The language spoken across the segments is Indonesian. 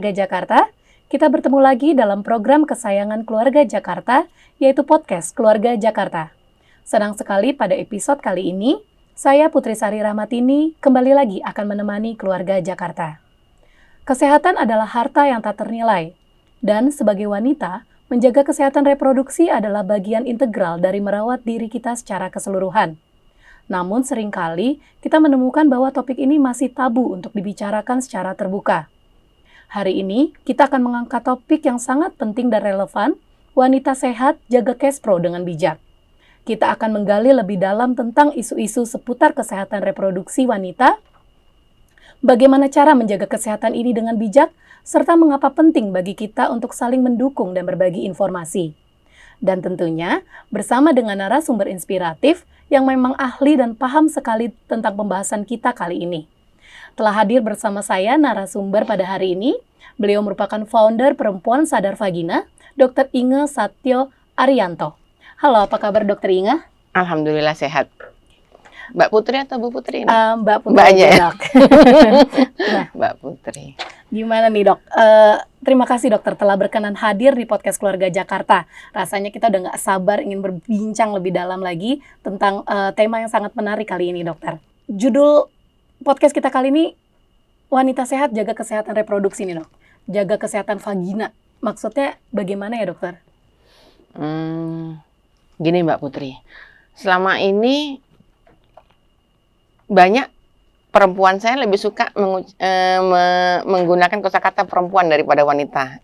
Keluarga Jakarta. Kita bertemu lagi dalam program kesayangan keluarga Jakarta, yaitu podcast Keluarga Jakarta. Senang sekali pada episode kali ini, saya Putri Sari Rahmatini kembali lagi akan menemani keluarga Jakarta. Kesehatan adalah harta yang tak ternilai, dan sebagai wanita, menjaga kesehatan reproduksi adalah bagian integral dari merawat diri kita secara keseluruhan. Namun seringkali kita menemukan bahwa topik ini masih tabu untuk dibicarakan secara terbuka. Hari ini kita akan mengangkat topik yang sangat penting dan relevan, wanita sehat jaga cash flow dengan bijak. Kita akan menggali lebih dalam tentang isu-isu seputar kesehatan reproduksi wanita, bagaimana cara menjaga kesehatan ini dengan bijak, serta mengapa penting bagi kita untuk saling mendukung dan berbagi informasi. Dan tentunya bersama dengan narasumber inspiratif yang memang ahli dan paham sekali tentang pembahasan kita kali ini. Telah hadir bersama saya narasumber pada hari ini. Beliau merupakan founder Perempuan Sadar Vagina, Dr. Inge Satyo Arianto. Halo, apa kabar Dr. Inge? Alhamdulillah sehat. Mbak Putri atau Bu Putri? Mbak Putri Mbak aja ya? Dok. Nah, Mbak Putri. gimana nih dok? Terima kasih dokter telah berkenan hadir di podcast Keluarga Jakarta. Rasanya kita udah gak sabar ingin berbincang lebih dalam lagi tentang tema yang sangat menarik kali ini dokter. Judul podcast kita kali ini, wanita sehat jaga kesehatan reproduksi nih dok. Jaga kesehatan vagina. Maksudnya bagaimana ya dokter? Gini Mbak Putri, selama ini banyak perempuan saya lebih suka menggunakan kosakata perempuan daripada wanita.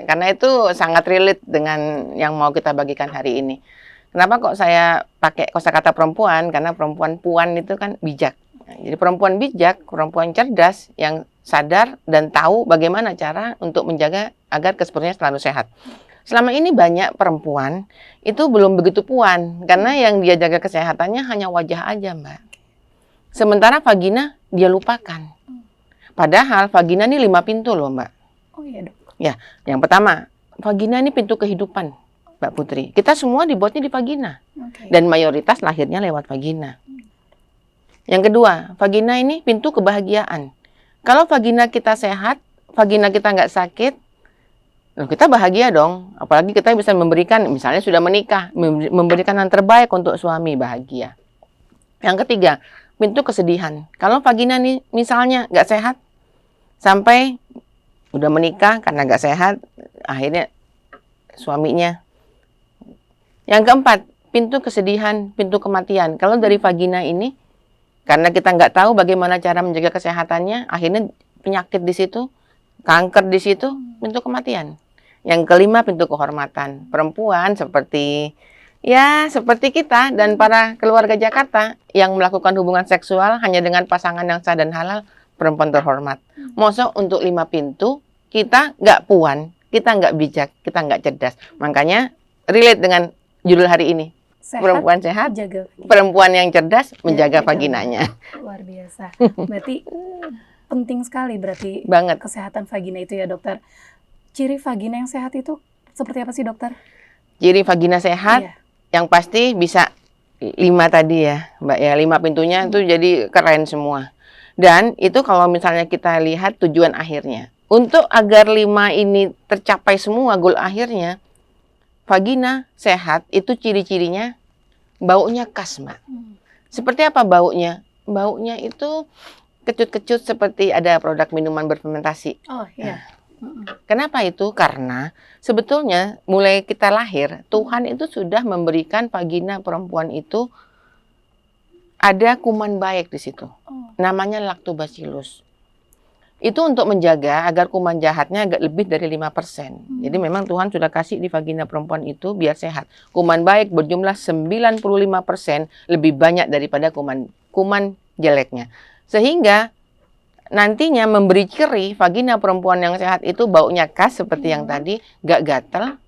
Karena itu sangat relate dengan yang mau kita bagikan hari ini. Kenapa kok saya pakai kosakata perempuan? Karena perempuan puan itu kan bijak. Jadi perempuan bijak, perempuan cerdas yang sadar dan tahu bagaimana cara untuk menjaga agar keseluruhannya selalu sehat. Selama ini banyak perempuan itu belum begitu puan. Karena yang dia jaga kesehatannya hanya wajah aja Mbak. Sementara vagina dia lupakan. Padahal vagina ini 5 pintu loh Mbak. Oh iya dok. Ya, yang pertama, vagina ini pintu kehidupan Mbak Putri. Kita semua dibuatnya di vagina. Okay. Dan mayoritas lahirnya lewat vagina. Yang kedua, vagina ini pintu kebahagiaan. Kalau vagina kita sehat, vagina kita nggak sakit, kita bahagia dong. Apalagi kita bisa memberikan, misalnya sudah menikah, memberikan yang terbaik untuk suami, bahagia. Yang ketiga, pintu kesedihan. Kalau vagina nih misalnya nggak sehat, sampai udah menikah karena nggak sehat, akhirnya suaminya. Yang keempat, pintu kesedihan, pintu kematian. Kalau dari vagina ini, karena kita nggak tahu bagaimana cara menjaga kesehatannya, akhirnya penyakit di situ, kanker di situ, pintu kematian. Yang kelima, pintu kehormatan. Perempuan seperti kita dan para keluarga Jakarta yang melakukan hubungan seksual hanya dengan pasangan yang sah dan halal, perempuan terhormat. Mosok untuk 5 pintu, kita nggak puan, kita nggak bijak, kita nggak cerdas. Makanya relate dengan judul hari ini. Sehat, perempuan sehat, jaga perempuan yang cerdas menjaga vaginanya. Luar biasa. Berarti penting sekali berarti Banget. kesehatan vagina itu ya dokter. Ciri vagina yang sehat itu seperti apa sih dokter? Ciri vagina sehat, Iya. yang pasti bisa 5 tadi ya Mbak ya, 5 pintunya itu jadi keren semua. Dan itu kalau misalnya kita lihat tujuan akhirnya. Untuk agar 5 ini tercapai semua goal akhirnya, vagina sehat itu ciri-cirinya baunya khas Mbak. Seperti apa baunya? Baunya itu kecut-kecut seperti ada produk minuman berfermentasi. Oh iya. Kenapa itu? Karena sebetulnya mulai kita lahir, Tuhan itu sudah memberikan vagina perempuan itu ada kuman baik di situ. Namanya lactobacillus. Itu untuk menjaga agar kuman jahatnya agak lebih dari 5%. Jadi memang Tuhan sudah kasih di vagina perempuan itu biar sehat. Kuman baik berjumlah 95% lebih banyak daripada kuman jeleknya. Sehingga nantinya memberi ciri vagina perempuan yang sehat itu baunya khas seperti yang tadi, nggak gatal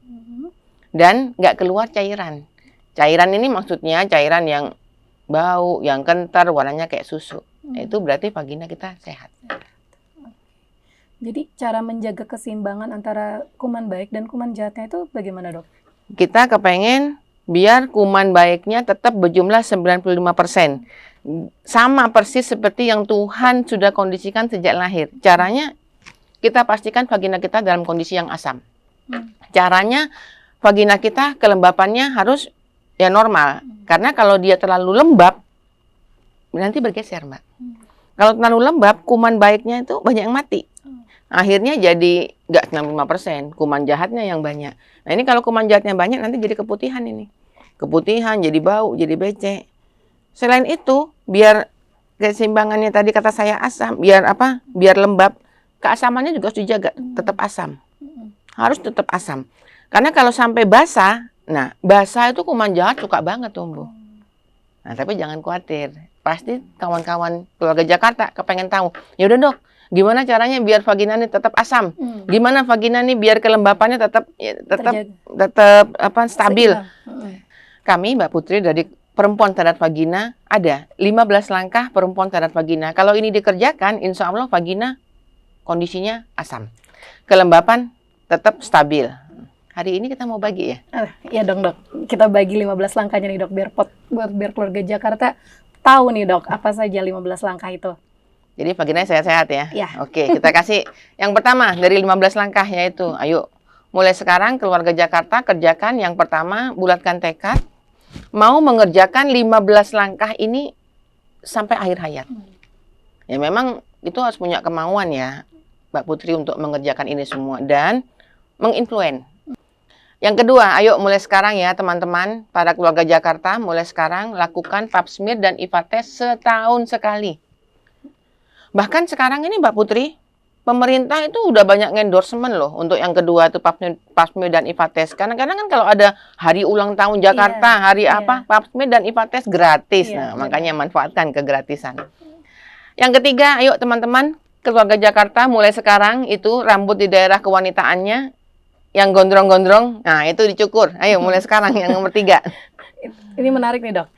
dan nggak keluar cairan. Cairan ini maksudnya cairan yang bau, yang kental, warnanya kayak susu. Itu berarti vagina kita sehat. Jadi cara menjaga keseimbangan antara kuman baik dan kuman jahatnya itu bagaimana dok? Kita kepengen biar kuman baiknya tetap berjumlah 95%. Sama persis seperti yang Tuhan sudah kondisikan sejak lahir. Caranya kita pastikan vagina kita dalam kondisi yang asam. Caranya, vagina kita kelembapannya harus ya normal. Karena kalau dia terlalu lembab, nanti bergeser, Mbak. Kalau terlalu lembab, kuman baiknya itu banyak yang mati. Akhirnya jadi nggak 65%, kuman jahatnya yang banyak. Nah ini kalau kuman jahatnya banyak, nanti jadi keputihan ini. Keputihan, jadi bau, jadi becek. Selain itu, biar keseimbangannya tadi kata saya asam, biar apa? Biar lembab, keasamannya juga harus dijaga, tetap asam. Harus tetap asam. Karena kalau sampai basah, nah basah itu kuman jahat suka banget tumbuh. Nah tapi jangan khawatir, pasti kawan-kawan keluarga Jakarta kepengen tahu. Ya udah dok, gimana caranya biar vagina ini tetap asam? Gimana vagina ini biar kelembapannya tetap stabil? Kami Mbak Putri dari Perempuan Sadar Vagina ada 15 langkah perempuan sadar vagina. Kalau ini dikerjakan, insya Allah vagina kondisinya asam. Kelembapan tetap stabil. Hari ini kita mau bagi ya? Iya dong dok, kita bagi 15 langkahnya nih dok, biar keluarga Jakarta tahu nih dok, apa saja 15 langkah itu. Jadi vaginanya sehat-sehat ya? Iya. Oke, kita kasih yang pertama dari 15 langkah yaitu, ayo mulai sekarang keluarga Jakarta kerjakan yang pertama, bulatkan tekad, mau mengerjakan 15 langkah ini sampai akhir hayat. Ya memang itu harus punya kemauan ya Mbak Putri untuk mengerjakan ini semua dan menginfluen. Yang kedua, ayo mulai sekarang ya teman-teman, para keluarga Jakarta, mulai sekarang lakukan pap smear dan IVA test setahun sekali. Bahkan sekarang ini Mbak Putri, pemerintah itu udah banyak endorsement loh untuk yang kedua itu pap smear dan IVA test. Kadang-kadang kan kalau ada hari ulang tahun Jakarta, pap smear dan IVA test gratis. Nah, makanya manfaatkan kegratisan. Yang ketiga, ayo teman-teman, keluarga Jakarta mulai sekarang itu rambut di daerah kewanitaannya yang gondrong-gondrong, nah itu dicukur. Ayo mulai sekarang yang nomor 3. Ini menarik nih dok.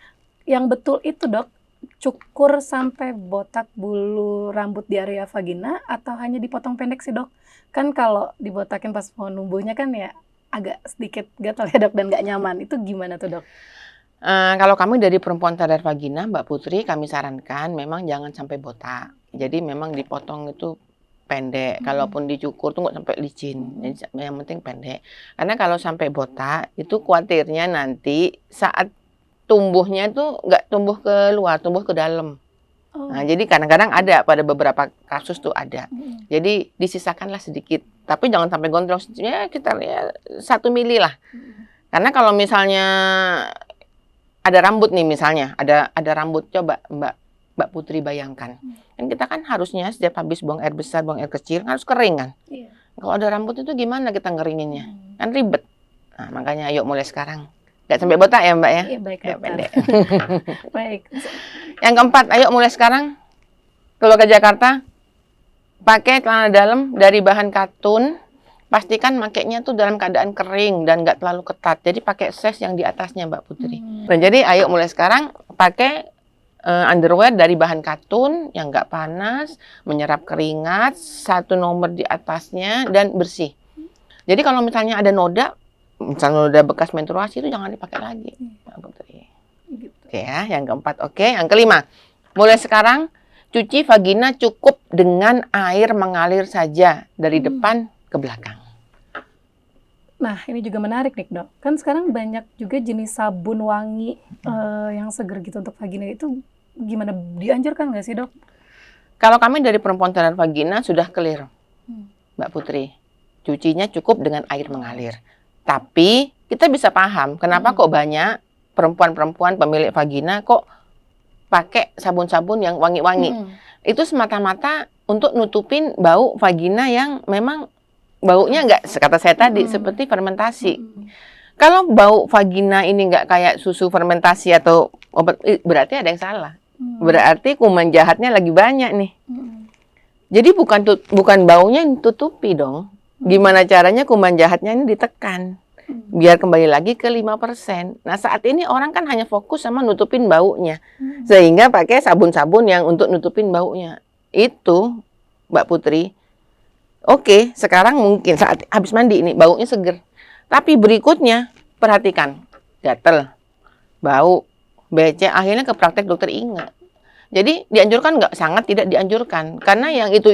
Yang betul itu dok, cukur sampai botak bulu rambut di area vagina atau hanya dipotong pendek sih dok? Kan kalau dibotakin pas mau numbuhnya kan ya agak sedikit gatal ya dok dan nggak nyaman. Itu gimana tuh dok? Kalau kami dari Perempuan Sadar Vagina, Mbak Putri, kami sarankan memang jangan sampai botak. Jadi memang dipotong itu pendek. Kalaupun dicukur tuh nggak sampai licin. Jadi yang penting pendek. Karena kalau sampai botak itu khawatirnya nanti saat tumbuhnya itu nggak tumbuh ke luar, tumbuh ke dalam. Nah, jadi kadang-kadang ada pada beberapa kasus tuh ada. Jadi disisakanlah sedikit. Tapi jangan sampai gondrong. Ya sekitar ya 1 mili lah. Karena kalau misalnya ada rambut nih misalnya, ada rambut, coba Mbak Putri bayangkan. Kan kita kan harusnya setiap habis buang air besar, buang air kecil, harus kering kan? Iya. Kalau ada rambut itu gimana kita ngeringinnya? Kan ribet. Nah, makanya ayo mulai sekarang. Nggak sampai botak ya Mbak ya? Iya, baik. Pendek. Baik. Yang keempat, ayo mulai sekarang. Keluarga Jakarta, pakai celana dalam dari bahan katun. Pastikan makainya tuh dalam keadaan kering dan nggak terlalu ketat. Jadi pakai size yang di atasnya Mbak Putri. Dan jadi ayo mulai sekarang pakai underwear dari bahan katun yang nggak panas, menyerap keringat, 1 nomor di atasnya dan bersih. Jadi kalau misalnya ada noda, misalnya noda bekas menstruasi itu jangan dipakai lagi, Mbak Putri. Oke ya, yang keempat. Oke, yang kelima, mulai sekarang cuci vagina cukup dengan air mengalir saja dari depan ke belakang. Nah, ini juga menarik nih dok. Kan sekarang banyak juga jenis sabun wangi yang seger gitu untuk vagina itu gimana? Dianjurkan nggak sih dok? Kalau kami dari Perempuan Sadar Vagina sudah clear, Mbak Putri. Cucinya cukup dengan air mengalir. Tapi kita bisa paham kenapa kok banyak perempuan-perempuan pemilik vagina kok pakai sabun-sabun yang wangi-wangi. Itu semata-mata untuk nutupin bau vagina yang memang baunya nggak, kata saya tadi, seperti fermentasi. Kalau bau vagina ini nggak kayak susu fermentasi atau obat, berarti ada yang salah. Berarti kuman jahatnya lagi banyak nih. Jadi bukan baunya yang tutupi dong. Gimana caranya kuman jahatnya ini ditekan. Biar kembali lagi ke 5%. Nah saat ini orang kan hanya fokus sama nutupin baunya. Sehingga pakai sabun-sabun yang untuk nutupin baunya. Itu Mbak Putri. Oke, sekarang mungkin saat habis mandi ini baunya seger. Tapi berikutnya perhatikan, gatel, bau, becek, akhirnya ke praktek dokter ingat. Jadi dianjurkan nggak? Sangat tidak dianjurkan. Karena yang itu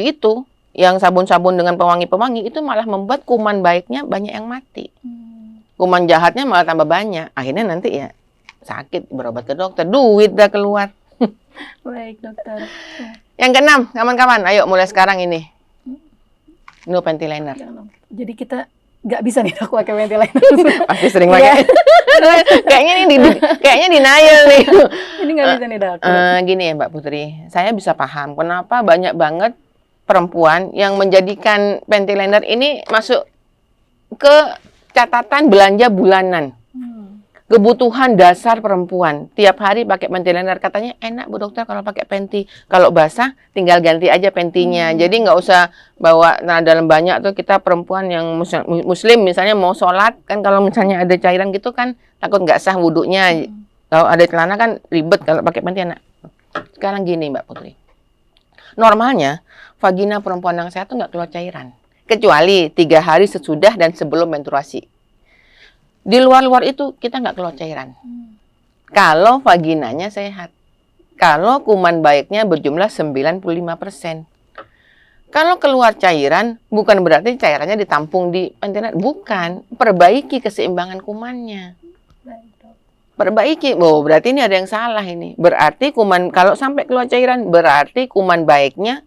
yang sabun-sabun dengan pewangi-pewangi itu malah membuat kuman baiknya banyak yang mati. Kuman jahatnya malah tambah banyak. Akhirnya nanti ya sakit, berobat ke dokter, duit dah keluar. Baik, dokter. Yang keenam, kawan-kawan, ayo mulai sekarang ini. No panty liner. Jadi kita nggak bisa nih dok pakai panty liner. Pasti sering pakai. Kayaknya ini kayaknya denial nih. Ini nggak bisa nih dok. Gini ya Mbak Putri, saya bisa paham kenapa banyak banget perempuan yang menjadikan panty liner ini masuk ke catatan belanja bulanan. Kebutuhan dasar perempuan. Tiap hari pakai panty liner. Katanya enak Bu Dokter kalau pakai panty. Kalau basah tinggal ganti aja pantynya. Jadi nggak usah bawa dalam banyak tuh. Kita perempuan yang muslim misalnya mau sholat kan, kalau misalnya ada cairan gitu kan takut nggak sah wudhunya. Kalau ada celana kan ribet, kalau pakai panty enak. Sekarang gini Mbak Putri. Normalnya vagina perempuan yang sehat tuh nggak keluar cairan. Kecuali 3 hari sesudah dan sebelum menstruasi. Di luar-luar itu kita nggak keluar cairan. Kalau vaginanya sehat. Kalau kuman baiknya berjumlah 95%. Kalau keluar cairan, bukan berarti cairannya ditampung di panty liner. Bukan. Perbaiki keseimbangan kumannya. Perbaiki. Oh, berarti ini ada yang salah ini. Berarti kuman, kalau sampai keluar cairan, berarti kuman baiknya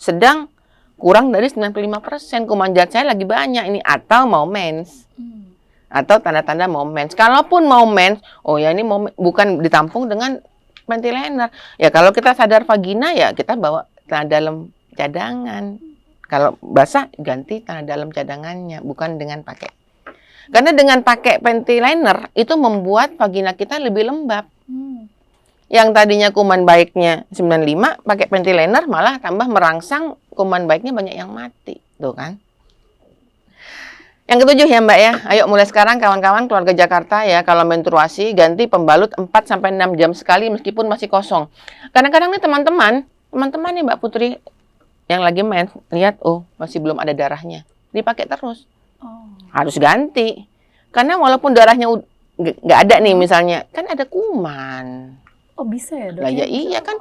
sedang kurang dari 95%. Kuman jahat saya lagi banyak ini. Atau mau mens. Atau tanda-tanda mau mens. Kalaupun mau mens, oh ya ini mau, bukan ditampung dengan panty liner. Ya kalau kita sadar vagina ya kita bawa tanah dalam cadangan. Kalau basah ganti tanah dalam cadangannya, bukan dengan pakai. Karena dengan pakai panty liner itu membuat vagina kita lebih lembab. Yang tadinya kuman baiknya 95, pakai panty liner malah tambah merangsang, kuman baiknya banyak yang mati. Tuh kan. Yang ketujuh ya Mbak ya, ayo mulai sekarang kawan-kawan keluarga Jakarta ya, kalau menstruasi ganti pembalut 4-6 jam sekali meskipun masih kosong. Kadang-kadang nih teman-teman nih Mbak Putri yang lagi mens, lihat oh masih belum ada darahnya, dipakai terus. Harus ganti. Karena walaupun darahnya nggak ada nih misalnya, kan ada kuman. Oh bisa ya dok? Lah ya iya kan.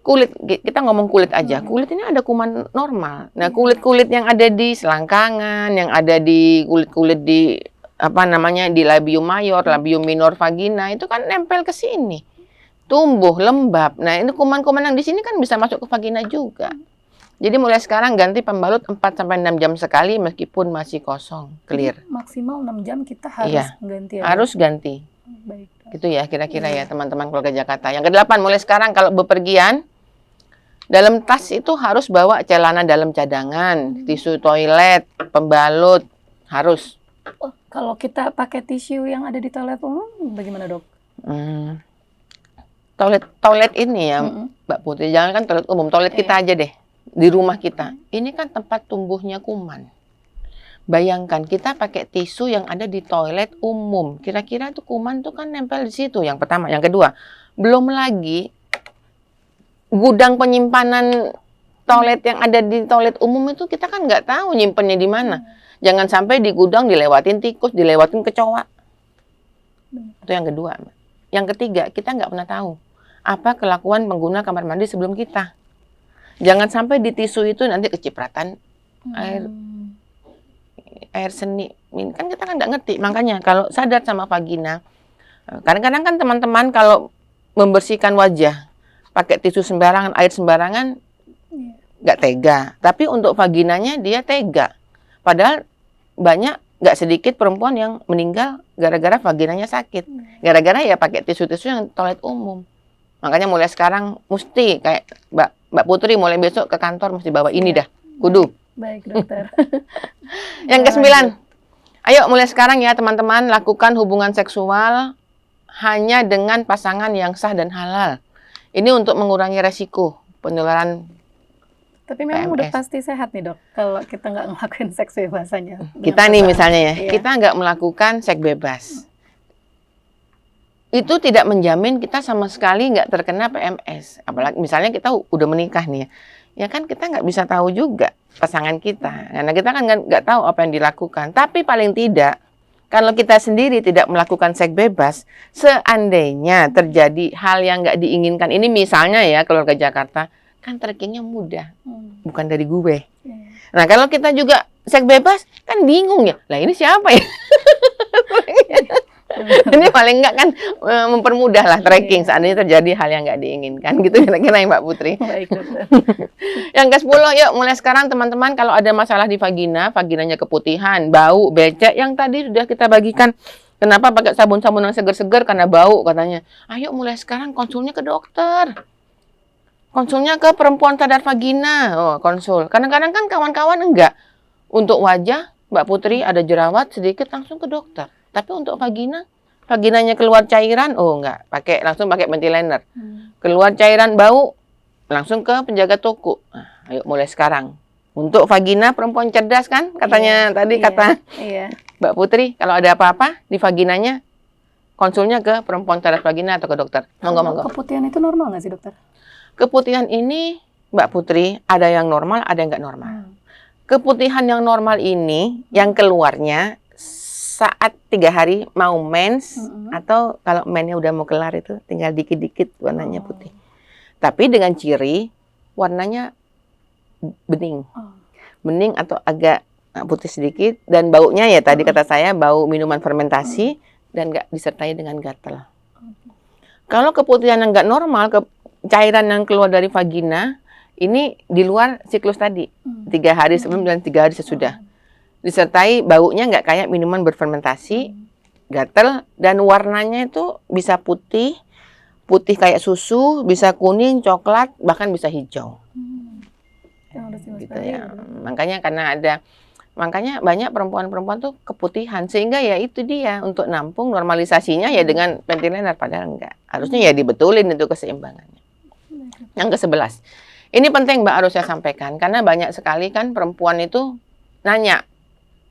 Kulit, kita ngomong kulit aja, kulit ini ada kuman normal. Nah, kulit-kulit yang ada di selangkangan, yang ada di kulit-kulit di apa namanya di labium mayor, labium minor vagina itu kan nempel ke sini. Tumbuh lembab. Nah, ini kuman-kuman yang di sini kan bisa masuk ke vagina juga. Jadi mulai sekarang ganti pembalut 4-6 jam sekali meskipun masih kosong, clear. Jadi, maksimal 6 jam kita harus ganti ya. Harus ganti. Baik. Gitu ya kira-kira ya teman-teman keluarga Jakarta. Yang ke-8 mulai sekarang kalau bepergian dalam tas itu harus bawa celana dalam cadangan, tisu toilet, pembalut, harus. Oh, kalau kita pakai tisu yang ada di toilet umum, bagaimana dok? Toilet ini ya, Mbak Putri, jangan kan toilet umum, toilet kita aja deh, di rumah kita. Ini kan tempat tumbuhnya kuman. Bayangkan kita pakai tisu yang ada di toilet umum, kira-kira tuh kuman tuh kan nempel di situ. Yang pertama, yang kedua, belum lagi gudang penyimpanan toilet yang ada di toilet umum itu kita kan nggak tahu nyimpennya di mana. Jangan sampai di gudang dilewatin tikus, dilewatin kecoa. Itu yang kedua. Yang ketiga, kita nggak pernah tahu apa kelakuan pengguna kamar mandi sebelum kita. Jangan sampai di tisu itu nanti kecipratan air seni. Kan kita kan nggak ngerti. Makanya kalau sadar sama vagina, kadang-kadang kan teman-teman kalau membersihkan wajah pakai tisu sembarangan, air sembarangan, nggak tega. Tapi untuk vaginanya dia tega. Padahal banyak, nggak sedikit perempuan yang meninggal gara-gara vaginanya sakit. Gara-gara ya pakai tisu-tisu yang toilet umum. Makanya mulai sekarang mesti kayak Mbak Putri mulai besok ke kantor mesti bawa ini dah, kudu. Baik dokter. Yang ke-9, ayo mulai sekarang ya teman-teman lakukan hubungan seksual hanya dengan pasangan yang sah dan halal. Ini untuk mengurangi resiko penularan. Tapi memang udah pasti sehat nih dok, kalau kita nggak ngelakuin seks bebasannya. Kita nih misalnya ya, kita nggak melakukan seks bebas. Itu tidak menjamin kita sama sekali nggak terkena PMS. Apalagi misalnya kita udah menikah nih ya kan kita nggak bisa tahu juga pasangan kita. Karena kita kan nggak tahu apa yang dilakukan. Tapi paling tidak, kalau kita sendiri tidak melakukan seks bebas, seandainya terjadi hal yang nggak diinginkan, ini misalnya ya keluarga Jakarta, kan trackingnya mudah, Hmm. bukan dari gue. Iya. Nah, kalau kita juga seks bebas, kan bingung ya. Lah ini siapa ya? Ini paling enggak kan mempermudah lah tracking seandainya terjadi hal yang nggak diinginkan. Gitu kira-kira ya Mbak Putri. Baik, dokter. Yang ke-10, yuk mulai sekarang teman-teman kalau ada masalah di vagina, vaginanya keputihan, bau, becek, yang tadi sudah kita bagikan. Kenapa pakai sabun-sabun yang seger-seger? Karena bau katanya. Ayo mulai sekarang konsulnya ke dokter. Konsulnya ke perempuan sadar vagina. Oh, konsul. Kadang-kadang kan kawan-kawan enggak. Untuk wajah, Mbak Putri ada jerawat sedikit langsung ke dokter. Tapi untuk vagina, vaginanya keluar cairan, oh enggak. Langsung pakai ventilator. Keluar cairan bau, langsung ke penjaga toko. Nah, ayo mulai sekarang. Untuk vagina perempuan cerdas kan? Katanya kata Iya. Mbak Putri, kalau ada apa-apa di vaginanya, konsulnya ke perempuan sadar vagina atau ke dokter. Monggo. Keputihan itu normal nggak sih, dokter? Keputihan ini, Mbak Putri, ada yang normal, ada yang nggak normal. Keputihan yang normal ini, yang keluarnya saat 3 hari mau mens, atau kalau mensnya udah mau kelar itu, tinggal dikit-dikit warnanya putih. Tapi dengan ciri, warnanya bening. Bening atau agak putih sedikit, dan baunya ya tadi kata saya, bau minuman fermentasi, dan nggak disertai dengan gatal. Kalau keputihan yang nggak normal, cairan yang keluar dari vagina, ini di luar siklus tadi. 3 hari sebelum dan 3 hari sesudah. Disertai baunya nggak kayak minuman berfermentasi, gatal, dan warnanya itu bisa putih kayak susu, bisa kuning, coklat, bahkan bisa hijau. Gitu ya. Makanya banyak perempuan-perempuan tuh keputihan, sehingga ya itu dia untuk nampung normalisasinya ya dengan ventilator, padahal enggak. Harusnya ya dibetulin itu keseimbangannya. Yang ke-11. Ini penting Mbak harus saya sampaikan, karena banyak sekali kan perempuan itu nanya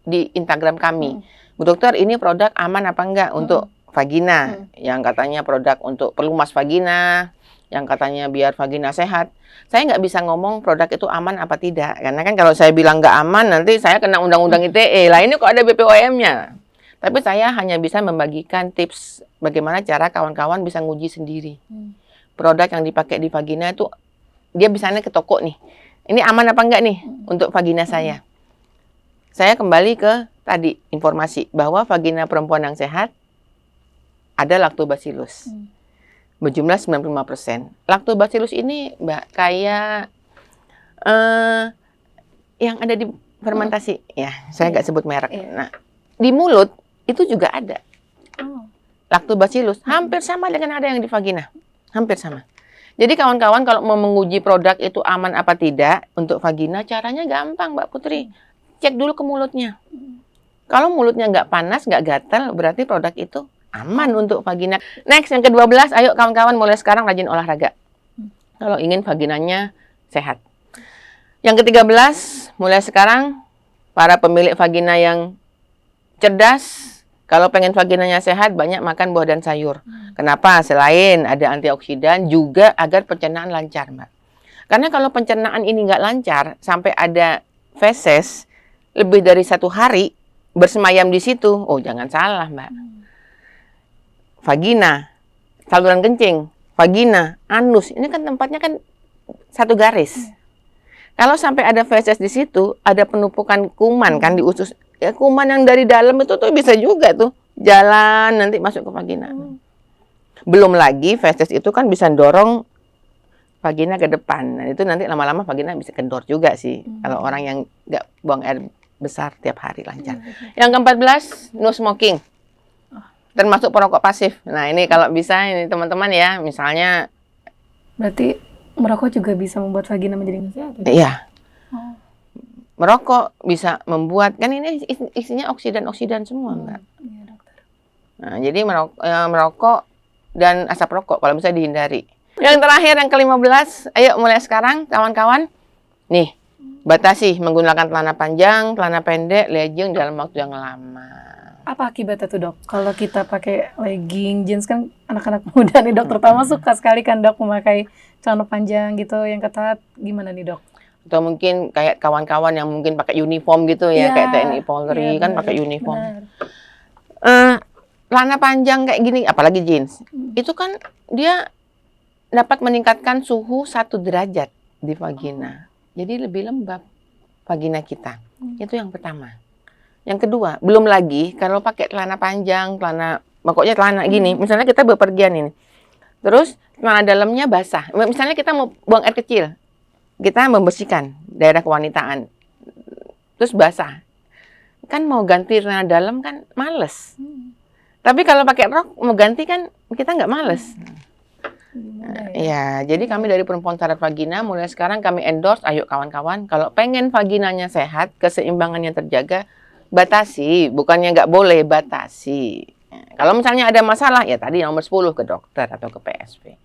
di Instagram kami, Bu Dokter ini produk aman apa enggak untuk vagina, yang katanya produk untuk pelumas vagina, yang katanya biar vagina sehat. Saya nggak bisa ngomong produk itu aman apa tidak, karena kan kalau saya bilang nggak aman nanti saya kena undang-undang ITE. Lah ini kok ada BPOM-nya. Tapi saya hanya bisa membagikan tips bagaimana cara kawan-kawan bisa nguji sendiri. Produk yang dipakai di vagina itu dia bisanya ke toko nih. Ini aman apa enggak nih untuk vagina saya? Saya kembali ke tadi informasi bahwa vagina perempuan yang sehat ada lactobacillus. Berjumlah 95%. Lactobacillus ini Mbak kayak yang ada di fermentasi. Ya, saya nggak sebut merek. Nah, di mulut itu juga ada. Lactobacillus hampir sama dengan ada yang di vagina. Hampir sama. Jadi kawan-kawan kalau mau menguji produk itu aman apa tidak untuk vagina, caranya gampang Mbak Putri. Cek dulu ke mulutnya. Kalau mulutnya nggak panas, nggak gatal, berarti produk itu aman untuk vagina. Next, yang ke-12, ayo kawan-kawan mulai sekarang rajin olahraga. Kalau ingin vaginanya sehat. Yang ke-13, mulai sekarang para pemilik vagina yang cerdas, kalau pengen vaginanya sehat, banyak makan buah dan sayur. Kenapa? Selain ada antioksidan, juga agar pencernaan lancar, Mbak. Karena kalau pencernaan ini nggak lancar, sampai ada feses, lebih dari 1 hari bersemayam di situ, oh jangan salah Mbak. Vagina, saluran kencing, vagina, anus, ini kan tempatnya kan satu garis. Kalau sampai ada feses di situ, ada penumpukan kuman kan di usus, ya kuman yang dari dalam itu tuh bisa juga tuh jalan nanti masuk ke vagina. Belum lagi feses itu kan bisa dorong vagina ke depan. Nah, itu nanti lama-lama vagina bisa kendor juga sih. Kalau orang yang nggak buang air besar tiap hari lancar. Yang ke-14, no smoking. Termasuk perokok pasif. Nah, ini kalau bisa ini teman-teman ya, misalnya berarti merokok juga bisa membuat vagina menjadi sehat? Iya. Merokok bisa membuat, kan ini isinya oksidan-oksidan semua, Mbak. Iya, dokter. Nah, jadi merokok dan asap rokok kalau bisa dihindari. Yang terakhir, yang ke-15, ayo mulai sekarang kawan-kawan. Nih, batasi menggunakan celana panjang, celana pendek, legging dalam waktu yang lama. Apa akibatnya tuh dok? Kalau kita pakai legging, jeans kan anak-anak muda nih dok, terutama suka sekali kan dok memakai celana panjang gitu yang ketat. Gimana nih dok? Atau mungkin kayak kawan-kawan yang mungkin pakai uniform gitu ya, kayak TNI Polri kan pakai uniform. Celana panjang kayak gini, apalagi jeans, itu kan dia dapat meningkatkan suhu 1 derajat di vagina. Jadi lebih lembab vagina kita. Itu yang pertama. Yang kedua, belum lagi kalau pakai celana panjang, pokoknya celana gini. Misalnya kita bepergian ini. Terus celana dalamnya basah. Misalnya kita mau buang air kecil. Kita membersihkan daerah kewanitaan. Terus basah. Kan mau ganti celana dalam kan males. Tapi kalau pakai rok mau ganti kan kita nggak males. Ya, jadi kami dari Perempuan Syarat Vagina mulai sekarang kami endorse, ayo kawan-kawan, kalau pengen vaginanya sehat, keseimbangannya terjaga, batasi, bukannya nggak boleh, batasi. Kalau misalnya ada masalah, ya tadi nomor 10 ke dokter atau ke PSP.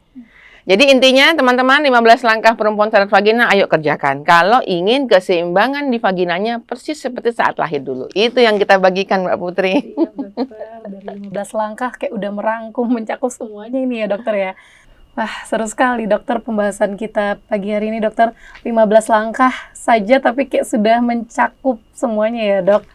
Jadi intinya teman-teman 15 langkah Perempuan Syarat Vagina, ayo kerjakan. Kalau ingin keseimbangan di vaginanya persis seperti saat lahir dulu. Itu yang kita bagikan Mbak Putri. Iya dokter, dari 15 langkah kayak udah merangkum, mencakup semuanya ini ya dokter ya. Wah, seru sekali dokter pembahasan kita pagi hari ini dokter. 15 langkah saja tapi kayak sudah mencakup semuanya ya dok.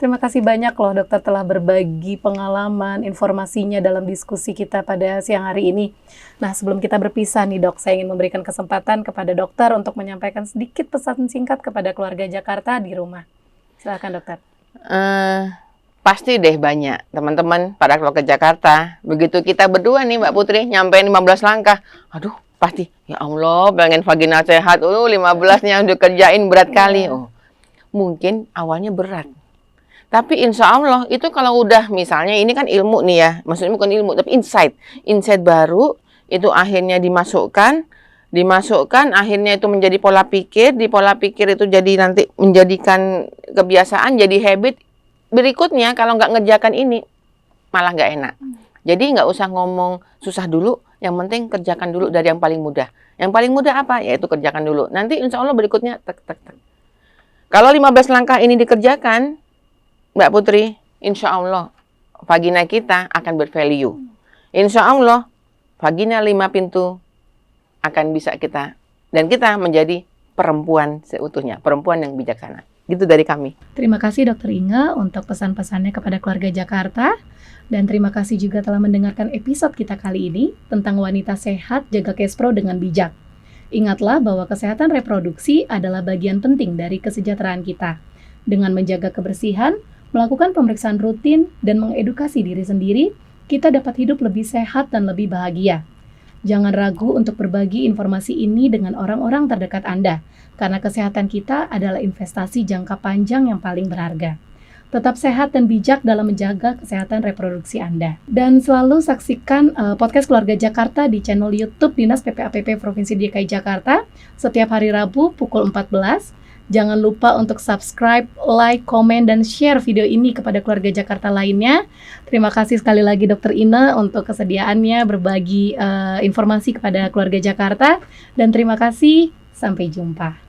Terima kasih banyak loh dokter telah berbagi pengalaman, informasinya dalam diskusi kita pada siang hari ini. Nah, sebelum kita berpisah nih dok, saya ingin memberikan kesempatan kepada dokter untuk menyampaikan sedikit pesan singkat kepada keluarga Jakarta di rumah. Silakan dokter. Pasti deh banyak teman-teman pada keluarga Jakarta. Begitu kita berdua nih Mbak Putri nyampein 15 langkah. Aduh, pasti ya Allah pengen vagina sehat. 15-nya udah kerjain berat kali. Oh, mungkin awalnya berat. Tapi insya Allah itu kalau udah misalnya ini kan ilmu nih ya. Maksudnya bukan ilmu tapi insight. Insight baru itu akhirnya dimasukkan akhirnya itu menjadi pola pikir. Di pola pikir itu jadi nanti menjadikan kebiasaan, jadi habit. Berikutnya kalau nggak ngerjakan ini malah nggak enak. Jadi nggak usah ngomong susah dulu, yang penting kerjakan dulu dari yang paling mudah. Yang paling mudah apa? Yaitu kerjakan dulu. Nanti insya Allah berikutnya tek. Kalau 15 langkah ini dikerjakan, Mbak Putri, insya Allah vagina kita akan bervalue. Insya Allah vagina 5 pintu akan bisa kita menjadi perempuan seutuhnya, perempuan yang bijaksana. Gitu dari kami. Terima kasih Dr. Inge untuk pesan-pesannya kepada keluarga Jakarta. Dan terima kasih juga telah mendengarkan episode kita kali ini tentang wanita sehat jaga cash flow dengan bijak. Ingatlah bahwa kesehatan reproduksi adalah bagian penting dari kesejahteraan kita. Dengan menjaga kebersihan, melakukan pemeriksaan rutin, dan mengedukasi diri sendiri, kita dapat hidup lebih sehat dan lebih bahagia. Jangan ragu untuk berbagi informasi ini dengan orang-orang terdekat Anda, karena kesehatan kita adalah investasi jangka panjang yang paling berharga. Tetap sehat dan bijak dalam menjaga kesehatan reproduksi Anda. Dan selalu saksikan podcast Keluarga Jakarta di channel YouTube Dinas PPAPP Provinsi DKI Jakarta setiap hari Rabu pukul 14. Jangan lupa untuk subscribe, like, komen, dan share video ini kepada keluarga Jakarta lainnya. Terima kasih sekali lagi Dr. Ine untuk kesediaannya berbagi informasi kepada keluarga Jakarta. Dan terima kasih, sampai jumpa.